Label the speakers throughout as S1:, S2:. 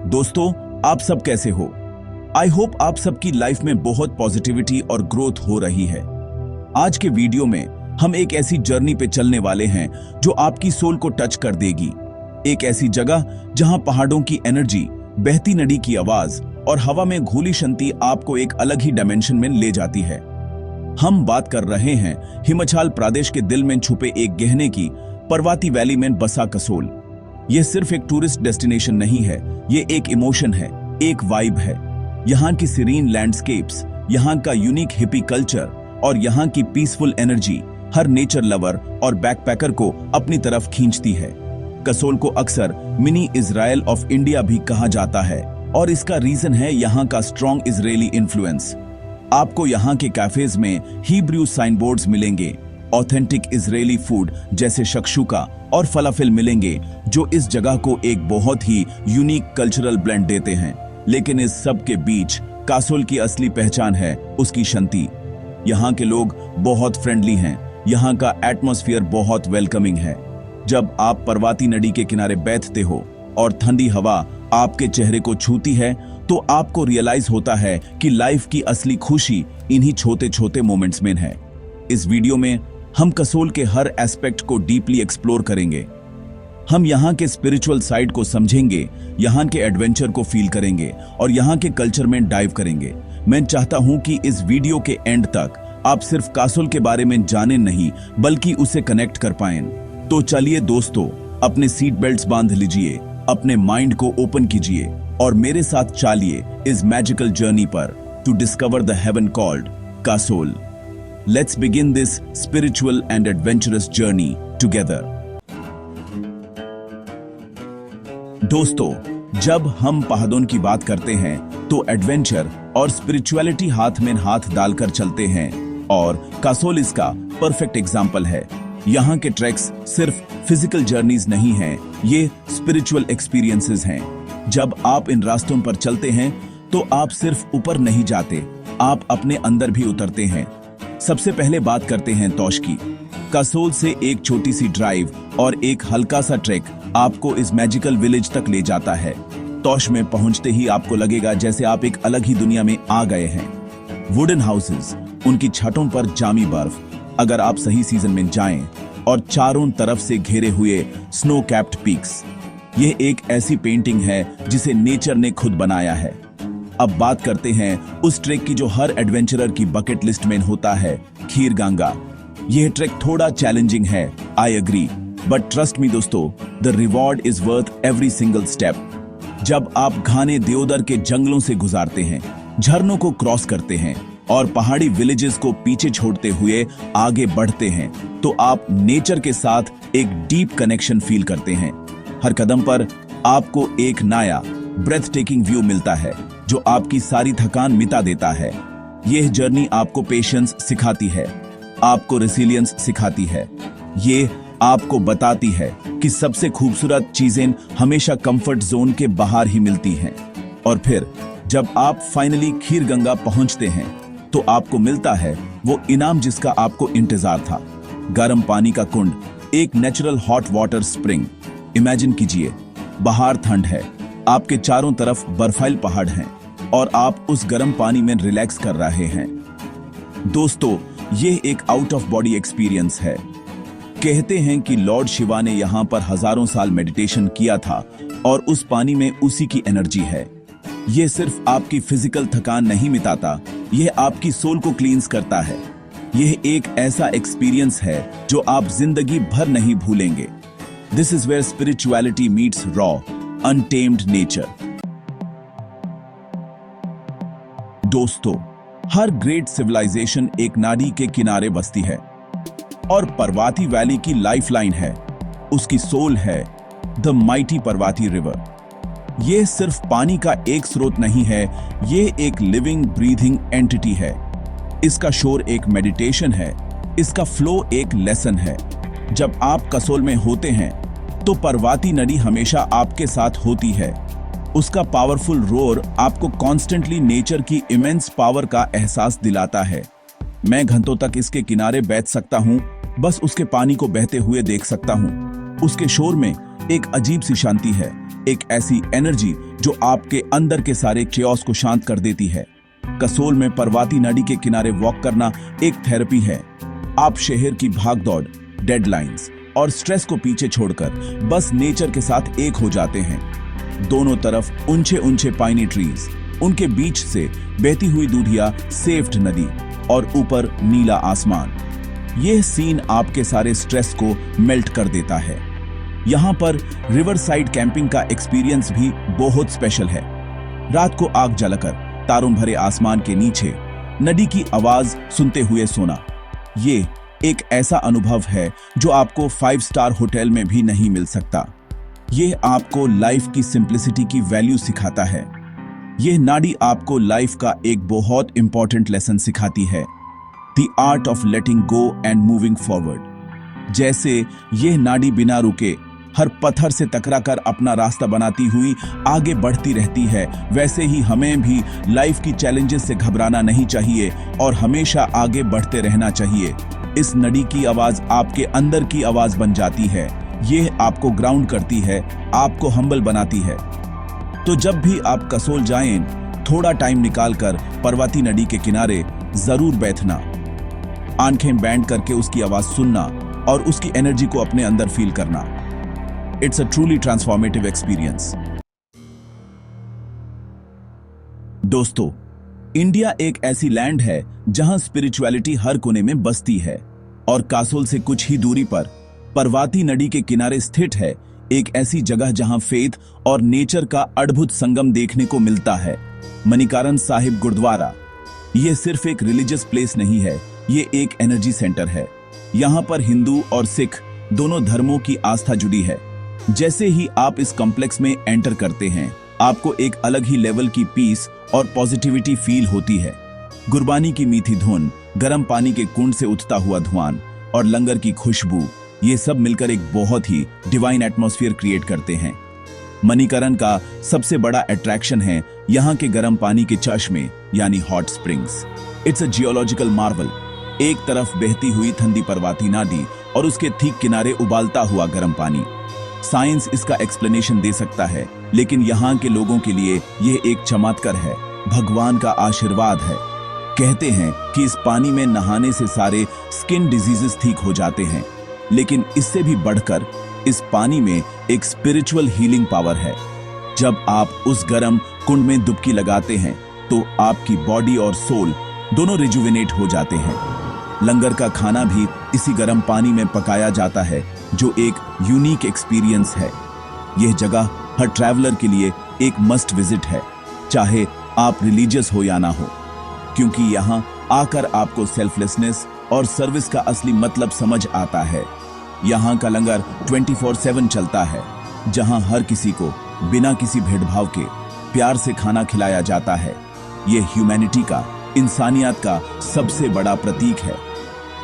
S1: दोस्तों, आप सब कैसे हो? आई होप आप सबकी लाइफ में बहुत पॉजिटिविटी और ग्रोथ हो रही है। आज के वीडियो में हम एक ऐसी जर्नी पे चलने वाले हैं जो आपकी सोल को टच कर देगी। एक ऐसी जगह जहां पहाड़ों की एनर्जी, बहती नदी की आवाज और हवा में घुली शांति आपको एक अलग ही डायमेंशन में ले जाती है। हम बात कर रहे हैं हिमाचल प्रदेश के दिल में छुपे एक गहने की, पर्वती वैली में बसा कसोल। यह सिर्फ एक टूरिस्ट डेस्टिनेशन नहीं है, ये एक इमोशन है, एक वाइब है। यहाँ की सीरीन लैंडस्केप्स, यहाँ का यूनिक हिपी कल्चर और यहाँ की peaceful energy her nature lover और बैकपैकर को अपनी तरफ खींचती है। कसोल को अक्सर मिनी इजराइल ऑफ इंडिया भी कहा जाता है और इसका रीजन है यहाँ का स्ट्रॉन्ग इजरायली इन्फ्लुएंस। आपको यहाँ के कैफेज में हिब्रू साइन बोर्ड्स मिलेंगे, ऑथेंटिक इजरायली फूड जैसे शक्शुका और फलाफेल मिलेंगे जो इस जगह को एक बहुत ही यूनिक कल्चरल ब्लेंड देते हैं। लेकिन इस सब के बीच कसोल की असली पहचान है उसकी शांति। यहाँ के लोग बहुत फ्रेंडली हैं, यहाँ का एटमॉस्फेयर बहुत वेलकमिंग है। जब आप पर्वती नदी के किनारे बैठते हो और ठंडी हवा आपके चेहरे को छूती है तो आपको रियलाइज होता है कि लाइफ की असली खुशी इन्हीं छोटे छोटे मोमेंट्स में है। इस वीडियो में हम कसोल के हर एस्पेक्ट को डीपली एक्सप्लोर करेंगे। हम यहाँ के स्पिरिचुअल साइड को समझेंगे, यहाँ के एडवेंचर को फील करेंगे और यहाँ के कल्चर में डाइव करेंगे। मैं चाहता हूँ कि इस वीडियो के एंड तक आप सिर्फ कसोल के बारे में जाने नहीं बल्कि उसे कनेक्ट कर पाएं। तो चलिए दोस्तों, अपने सीट बेल्ट्स बांध लीजिए, अपने माइंड को ओपन कीजिए और मेरे साथ चलिए इस मैजिकल जर्नी पर to discover the heaven called Kasol. Let's begin this spiritual and adventurous journey together. दोस्तों, जब हम पहाड़ों की बात करते हैं तो एडवेंचर और स्पिरिचुअलिटी हाथ में हाथ डालकर चलते हैं और कसोल इसका परफेक्ट एग्जाम्पल है। यहाँ के ट्रैक्स सिर्फ फिजिकल जर्नीज नहीं हैं, ये स्पिरिचुअल एक्सपीरियंसेस हैं। जब आप इन रास्तों पर चलते हैं तो आप सिर्फ ऊपर नहीं जाते, आप अपने अंदर भी उतरते हैं। सबसे पहले बात करते हैं तोश की। कसोल से एक छोटी सी ड्राइव और एक हल्का सा ट्रैक आपको इस मैजिकल विलेज तक ले जाता है। तोश में पहुंचते ही आपको लगेगा जैसे आप एक अलग ही दुनिया में आ गए हैं। वुडन हाउसेस, उनकी छतों पर जामी बर्फ, अगर आप सही सीजन में जाएं, और चारों तरफ से घेरे हुए स्नो कैप्ड पीक्स। यह एक ऐसी पेंटिंग है जिसे नेचर ने खुद बनाया है। अब बात करते हैं उस ट्रैक की जो हर एडवेंचरर की बकेट लिस्ट में होता है, खीरगंगा। यह ट्रैक थोड़ा चैलेंजिंग है, I agree, but trust me दोस्तों, the reward is worth every single step. जब आप घने देवदार के जंगलों से गुजारते हैं, झरनों को क्रॉस करते हैं और पहाड़ी विलेजेस को पीछे छोड़ते हुए आगे बढ़ते हैं तो आप नेचर के साथ एक डीप कनेक्शन फील करते हैं। हर कदम पर आपको एक नया ब्रेथ टेकिंग व्यू मिलता है जो आपकी सारी थकान मिटा देता है। यह जर्नी आपको पेशेंस सिखाती है, आपको रेसिलियंस सिखाती है। ये आपको बताती है कि सबसे खूबसूरत चीजें हमेशा कंफर्ट जोन के बाहर ही मिलती हैं। और फिर जब आप फाइनली खीरगंगा पहुंचते हैं तो आपको मिलता है वो इनाम जिसका आपको इंतजार था। गर्म पानी का कुंड, एक natural hot water spring. Imagine कीजिए, बाहर ठंड है, आपके चारों तरफ बर्फीले पहाड़ हैं और आप उस गर्म पानी में रिलैक्स कर रहे हैं। दोस्तों, ये एक आउट ऑफ बॉडी एक्सपीरियंस है। कहते हैं कि लॉर्ड शिवा ने यहाँ पर हजारों साल मेडिटेशन किया था और उस पानी में उसी की एनर्जी है। यह सिर्फ आपकी फिजिकल थकान नहीं मिटाता, यह आपकी सोल को क्लींस करता है। यह एक ऐसा एक्सपीरियंस है जो आप जिंदगी भर नहीं भूलेंगे। This is where spirituality meets raw untamed nature. दोस्तों, हर ग्रेट सिविलाइजेशन एक नदी के किनारे बसती है और पर्वती वैली की लाइफलाइन है, उसकी सोल है द माइटी पर्वती रिवर। यह सिर्फ पानी का एक स्रोत नहीं है, यह एक लिविंग ब्रीथिंग एंटिटी है। इसका शोर एक मेडिटेशन है, इसका फ्लो एक लेसन है। जब आप कसोल में होते हैं तो पर्वती नदी हमेशा आपके साथ होती है। उसका पावरफुल रोर आपको कॉन्स्टेंटली नेचर की इमेंस पावर का एहसास दिलाता है। मैं घंटों तक इसके किनारे बैठ सकता हूँ, बस उसके पानी को बहते हुए देख सकता हूँ। उसके शोर में एक अजीब सी शांति है, एक ऐसी एनर्जी जो आपके अंदर के सारे chaos को शांत कर देती है। कसोल में पर्वती नदी के किनारे वॉक करना एक थेरेपी है। आप शहर की भागदौड़, डेडलाइंस और स्ट्रेस को पीछे छोड़कर बस नेचर के साथ एक हो जाते हैं। दोनों तरफ ऊंचे ऊंचे पाइनी ट्रीज, उनके बीच से बहती हुई दूधिया सेफ्ड नदी और ऊपर नीला आसमान। यह सीन आपके सारे स्ट्रेस को मेल्ट कर देता है। यहाँ पर रिवर साइड कैंपिंग का एक्सपीरियंस भी बहुत स्पेशल है। रात को आग जलाकर तारों भरे आसमान के नीचे नदी की आवाज सुनते हुए सोना, ये एक ऐसा अनुभव है जो आपको 5 स्टार होटल में भी नहीं मिल सकता। यह आपको लाइफ की सिंप्लिसिटी की वैल्यू सिखाता है। यह नाडी आपको लाइफ का एक बहुत इंपॉर्टेंट लेसन सिखाती है, the art of letting go and moving forward. जैसे यह नाडी बिना रुके हर पत्थर से टकराकर अपना रास्ता बनाती हुई आगे बढ़ती रहती है, वैसे ही हमें भी लाइफ की चैलेंजेस से घबराना नहीं चाहिए और हमेशा आगे बढ़ते रहना चाहिए। इस नदी की आवाज आपके अंदर की आवाज बन जाती है। यह आपको ग्राउंड करती है, आपको हम्बल बनाती है। तो जब भी आप कसोल जाएं, थोड़ा टाइम निकालकर पर्वती नदी के किनारे जरूर बैठना, आंखें बैंड करके उसकी आवाज सुनना और उसकी एनर्जी को अपने अंदर फील करना। It's a truly transformative experience. दोस्तों, इंडिया एक ऐसी लैंड है जहां स्पिरिचुअलिटी हर कोने में बसती है और कासोल से कुछ ही दूरी पर पर्वती नदी के किनारे स्थित है एक ऐसी जगह जहां फेथ और नेचर का अद्भुत संगम देखने को मिलता है, मणिकरण साहिब गुरुद्वारा। यह सिर्फ एक रिलीजियस प्लेस नहीं है, ये एक एनर्जी सेंटर है। यहाँ पर हिंदू और सिख दोनों धर्मों की आस्था जुड़ी है। जैसे ही आप इस कॉम्प्लेक्स में एंटर करते हैं, आपको एक अलग ही लेवल की पीस और पॉजिटिविटी फील होती है। गुरबानी की मीठी धुन, गर्म पानी के कुंड से उठता हुआ धुआं और लंगर की खुशबू, ये सब मिलकर एक बहुत ही डिवाइन एटमॉस्फेयर क्रिएट करते हैं। मणिकरण का सबसे बड़ा अट्रैक्शन है यहाँ के गर्म पानी के चश्मे यानी hot springs. It's a geological Marvel. एक तरफ बहती हुई ठंडी पर्वती नदी और उसके ठीक किनारे उबालता हुआ गर्म पानी। साइंस इसका एक्सप्लेनेशन दे सकता है, लेकिन यहाँ के लोगों के लिए यह एक चमत्कार है, भगवान का आशीर्वाद है। कहते हैं कि इस पानी में नहाने से सारे स्किन डिजीजेस ठीक हो जाते हैं, लेकिन इससे भी बढ़कर इस पानी में एक स्पिरिचुअल हीलिंग पावर है। जब आप उस गर्म कुंड में डुबकी लगाते हैं तो आपकी बॉडी और सोल दोनों रिजुविनेट हो जाते हैं। लंगर का खाना भी इसी गर्म पानी में पकाया जाता है, जो एक यूनिक एक्सपीरियंस है। यह जगह हर ट्रैवलर के लिए एक मस्ट विजिट है, चाहे आप रिलीजियस हो या ना हो, क्योंकि यहाँ आकर आपको सेल्फलेसनेस और सर्विस का असली मतलब समझ आता है। यहाँ का लंगर 24/7 चलता है, जहाँ हर किसी को बिना किसी भेदभाव के प्यार से खाना खिलाया जाता है। ये ह्यूमैनिटी का, इंसानियत का सबसे बड़ा प्रतीक है।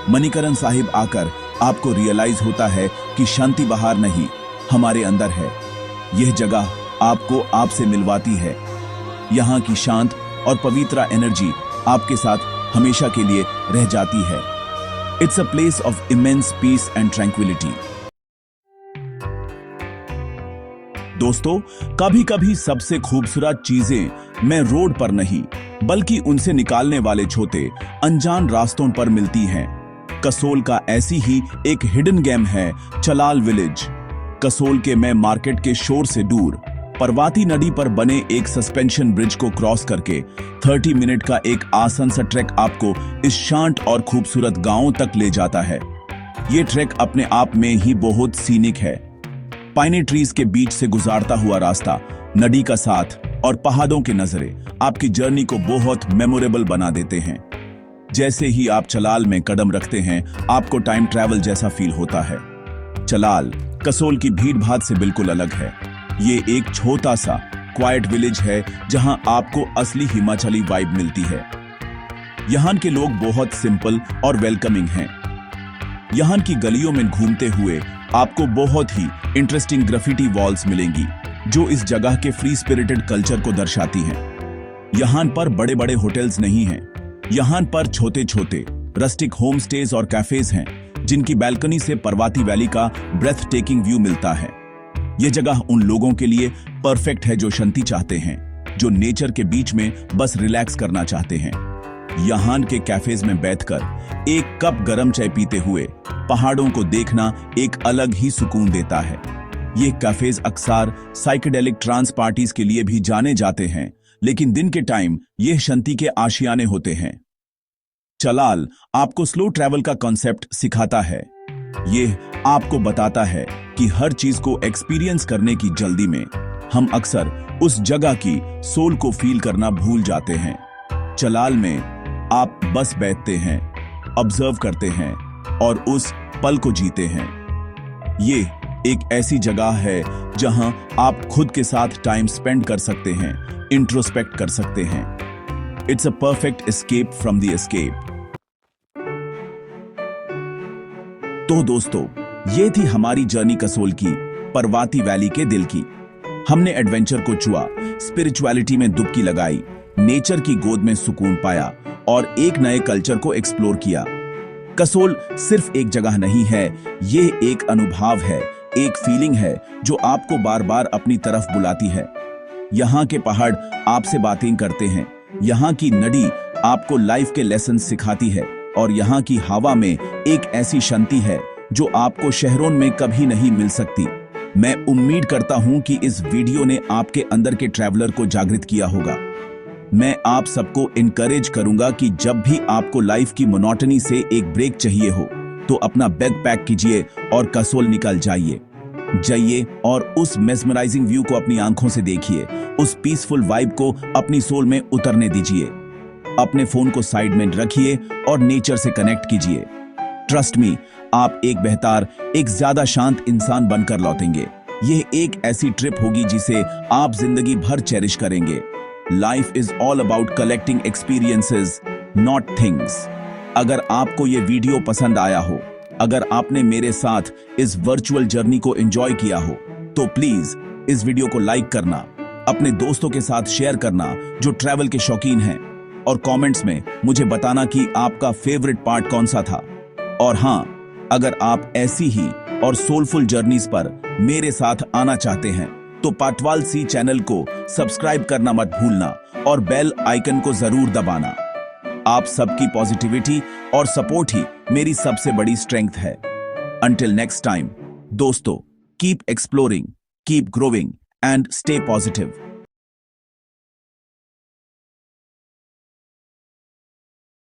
S1: मणिकरण साहिब आकर आपको रियलाइज होता है कि शांति बाहर नहीं, हमारे अंदर है। यह जगह आपको आपसे मिलवाती है। यहाँ की शांत और पवित्र एनर्जी आपके साथ हमेशा के लिए रह जाती है। It's a place of immense peace and tranquillity. दोस्तों, कभी कभी सबसे खूबसूरत चीजें मैं रोड पर नहीं, बल्कि उनसे निकालने वाले छोटे अनजान रास्तों पर मिलती हैं। कसोल का ऐसी ही एक हिडन गेम है चलाल विलेज। कसोल के मैं मार्केट के शोर से दूर पर्वती नदी पर बने एक सस्पेंशन ब्रिज को क्रॉस करके 30 मिनट का एक आसान सा ट्रैक आपको इस शांत और खूबसूरत गांव तक ले जाता है। ये ट्रैक अपने आप में ही बहुत सीनिक है। पाइनी ट्रीज के बीच से गुजारता हुआ रास्ता, नदी का साथ और पहाड़ों के नजरे आपकी जर्नी को बहुत मेमोरेबल बना देते हैं। जैसे ही आप चलाल में कदम रखते हैं, आपको टाइम ट्रैवल जैसा फील होता है। चलाल कसोल की भीड़ भाड़ से बिल्कुल अलग है। ये एक छोटा सा क्वाइट विलेज है जहां आपको असली हिमाचली वाइब मिलती है। यहाँ के लोग बहुत सिंपल और वेलकमिंग हैं। यहाँ की गलियों में घूमते हुए आपको बहुत ही इंटरेस्टिंग ग्राफिटी वॉल्स मिलेंगी, जो इस जगह के फ्री स्पिरिटेड कल्चर को दर्शाती हैं। यहाँ पर बड़े बड़े होटल्स नहीं हैं। यहाँ पर छोटे छोटे रस्टिक होम स्टेज और कैफेज हैं, जिनकी बैल्कनी से पर्वती वैली का ब्रेथ टेकिंग व्यू मिलता है। ये जगह उन लोगों के लिए परफेक्ट है जो शांति चाहते हैं, जो नेचर के बीच में बस रिलैक्स करना चाहते हैं। यहाँ के कैफेज में बैठकर एक कप गरम चाय पीते हुए पहाड़ों को देखना एक अलग ही सुकून देता है। ये कैफेज अक्सर साइकेडेलिक ट्रांस पार्टीज के लिए भी जाने जाते हैं, लेकिन दिन के टाइम ये शांति के आशियाने होते हैं। चलाल आपको स्लो ट्रैवल का कॉन्सेप्ट सिखाता है। ये आपको बताता है कि हर चीज को एक्सपीरियंस करने की जल्दी में हम अक्सर उस जगह की सोल को फील करना भूल जाते हैं। चलाल में आप बस बैठते हैं, ऑब्जर्व करते हैं और उस पल को जीते हैं। ये एक ऐसी जगह है जहां आप खुद के साथ टाइम स्पेंड कर सकते हैं, इंट्रोस्पेक्ट कर सकते हैं। It's a perfect escape from the escape. तो दोस्तों, ये थी हमारी जर्नी कसोल की, पर्वती वैली के दिल की। हमने एडवेंचर को छुआ, स्पिरिचुअलिटी में डुबकी लगाई, नेचर की गोद में सुकून पाया और एक नए कल्चर को एक्सप्लोर किया। कसोल सिर्फ एक जगह नहीं है, ये एक अनुभव है, एक फीलिंग है जो आपको बार बार अपनी तरफ बुलाती है। यहाँ के पहाड़ आपसे बातें करते हैं, यहाँ की नदी आपको लाइफ के लेसन सिखाती है और यहाँ की हवा में एक ऐसी शांति है जो आपको शहरों में कभी नहीं मिल सकती। मैं उम्मीद करता हूं कि इस वीडियो ने आपके अंदर के ट्रैवलर को जागृत किया होगा। मैं आप सबको इनकरेज करूंगा कि जब भी आपको लाइफ की मोनोटनी से एक ब्रेक चाहिए हो तो अपना बैग पैक कीजिए और कसोल निकल जाइए और उस मेस्मराइजिंग व्यू को अपनी आंखों से देखिए, उस पीसफुल वाइब को अपनी सोल में उतरने दीजिए। अपने फोन को साइड में रखिए और नेचर से कनेक्ट कीजिए। ट्रस्ट मी, आप एक बेहतर, एक ज्यादा शांत इंसान बनकर लौटेंगे। यह एक ऐसी ट्रिप होगी जिसे आप जिंदगी भर चेरिश करेंगे। Life is all about collecting experiences, not things. अगर आपको यह वीडियो पसंद आया हो, अगर आपने मेरे साथ इस वर्चुअल जर्नी को एंजॉय किया हो, तो प्लीज इस वीडियो को लाइक करना, अपने दोस्तों के साथ शेयर करना जो ट्रैवल के शौकीन हैं, और कमेंट्स में मुझे बताना कि आपका फेवरेट पार्ट कौन सा था। और हाँ, अगर आप ऐसी ही और सोलफुल जर्नीज पर मेरे साथ आना चाहते हैं तो पाटवाल सी चैनल को सब्सक्राइब करना मत भूलना और बेल आइकन को जरूर दबाना। आप सबकी पॉजिटिविटी और सपोर्ट ही मेरी सबसे बड़ी स्ट्रेंथ है। अंटिल नेक्स्ट टाइम दोस्तों, keep exploring, keep growing and stay positive.